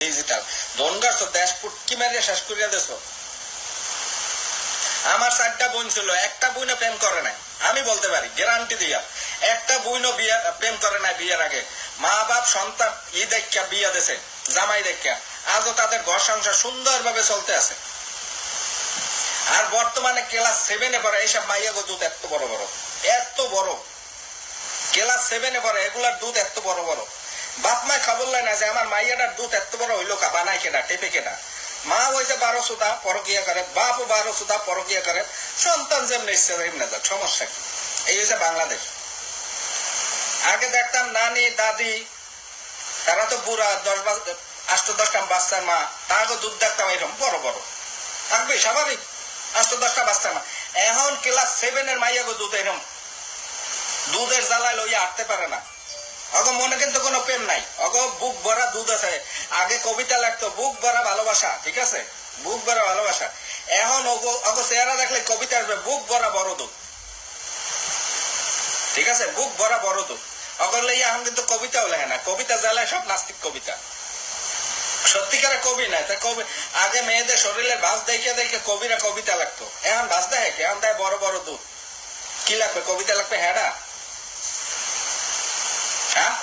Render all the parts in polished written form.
Digital দনগার দেশ পুটকি মারিয়া শেষ করিয়া দেছ। আমার 4টা বোন ছিল, একটা বোন প্রেম করে নাই, আমি বলতে পারি গ্যারান্টি দিয়া একটা বোন প্রেম করে নাই বিয়ের আগে। মা বাপ সন্তান ই দেখা বিয়া দিছে, জামাই দেখা, আজও তাদের ঘর সংসার সুন্দরভাবে চলতে আছে। আর বর্তমানে ক্লাস 7-এ পড়ে এইসব মাইয়া গো দুধ এত বড় বড়, এত বড় ক্লাস 7-এ পড়ে, এগুলার দুধ এত বড় বড়। বাপ মায় খবর লাই না যে আমার মাইয়াটার দুধ এত বড় হইলো কা, বানাই কেটা, টেপে কেটা। মা হইতে 12 সুদা পরকিয়া করে, বাপও 12 সুদা পরকিয়া করে, সন্তান যেমনি ইচ্ছে তেমনি যাক, সমস্যা কি? এই হচ্ছে বাংলাদেশ। আগে দেখতাম নানি দাদি, তারা তো বুড়া, 8-10টা বাচ্চার মা, তাকে দুধ দেখতাম এরকম বড় বড় থাকবে, স্বাভাবিক। 8-10টা বাচ্চার মা। এখন ক্লাস 7-এর মাইয়া গো দুধ এরকম, দুধের জ্বালায় লইয়া হাঁটতে পারে না। অগ মনে কিন্তু কোনো প্রেম নাই, অগ বুক ভরা দুধ আছে। আগে কবিতা লাগতো বুক ভরা ভালোবাসা, ঠিক আছে, বুক ভরা ভালোবাসা। এখন অগ চেহারা দেখলে কবিতা আসবে বুক ভরা বড় দুধ, ঠিক আছে, বুক ভরা বড় দুধ। অগর লইয়া এখন কিন্তু কবিতাও লেখে না, কবিতা জ্বালায় সব নাস্তিক কবিতা, সত্যিকারে কবি নাই। তাই কবি আগে মেয়েদের শরীরের ভাঁজ দেখে দেখে কবিরা কবিতা লাগতো, এখন ভাঁজ দেখে এখন দেয় বড় বড় দুধ। কি লাগবে? কবিতা লাগবে হেডা? হ্যাঁ,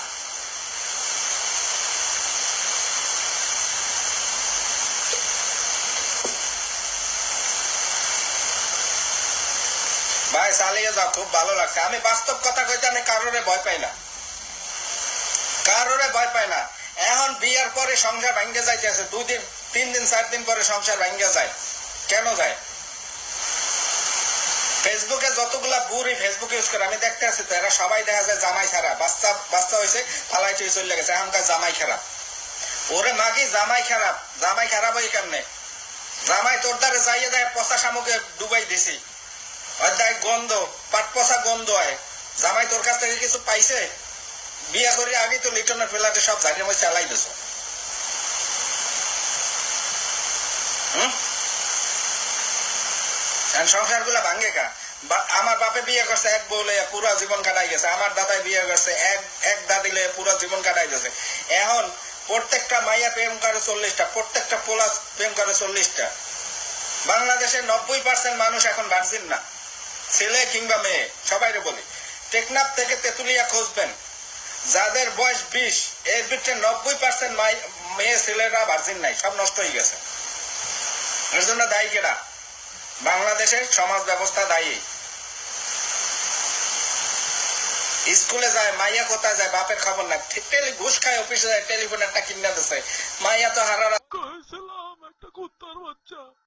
ভাই চালিয়ে যাও, খুব ভালো লাগছে। আমি বাস্তব কথা কইতে আমি কারোরে ভয় পাই না, কারোরে ভয় পাই না। এখন বিয়ার পরে সংসার ভাঙ্গে যাইতেছে, 2 দিন 3 দিন 4 দিন পরে সংসার ভাঙ্গে যায়। কেন যায়? ফেসবুকে যতগুলা বুড়ি ফেসবুক ইউজ করে আমি দেখতে আছি, তো এরা সবাই দেখা যায় জামাই ছাড়া, বাচ্চা বাচ্চা হয়েছে ফালাই চুই চলে গেছে, এখনকার জামাই খারাপ। ওরে মাগি জামাই খারাপ, জামাই খারাপ হয় কেমনে? জামাই তোর দ্বারে যাইয়ে দেয় পচা শামুকে ডুবাই দিছি, অধ্যায় গন্ধ, পাট পচা গন্ধ হয়। জামাই তোর কাছ থেকে কিছু পাইছে? বিয়া করে আগে তো লিটনের ফ্ল্যাটে সব ঝাড়ির মধ্যে চালাই দিছ। সংসার গুলা ভাঙ্গে কা? আমার বাপে বিয়ে করছে এক বউ লইয়া পুরা জীবন কাটাই গেছে, আমার দাদাই বিয়ে করছে এক দাদি লইয়া পুরা জীবন কাটাই গেছে। এখন প্রত্যেকটা মাইয়া প্রেম করে 40টা, প্রত্যেকটা পোলা প্রেম করে 40টা। বাংলাদেশের 90% মানুষ এখন ভার্জিন না, ছেলে কিংবা মেয়ে, সবাইরে বলি। টেকনাফ থেকে তেতুলিয়া খুঁজবেন, যাদের বয়স 20, এর ভিতরে 90% মেয়ে ছেলেরা ভার্জিন নাই, সব নষ্ট হয়ে গেছে। এর জন্য দায়ী কেডা? বাংলাদেশের সমাজ ব্যবস্থা দায়ী। স্কুলে যায় মাইয়া কোথায় যায় বাপের খবর নাই, ঘুষ খায় অফিসে যায়, টেলিফোন একটা কিনা দিছে, মাইয়া তো হারা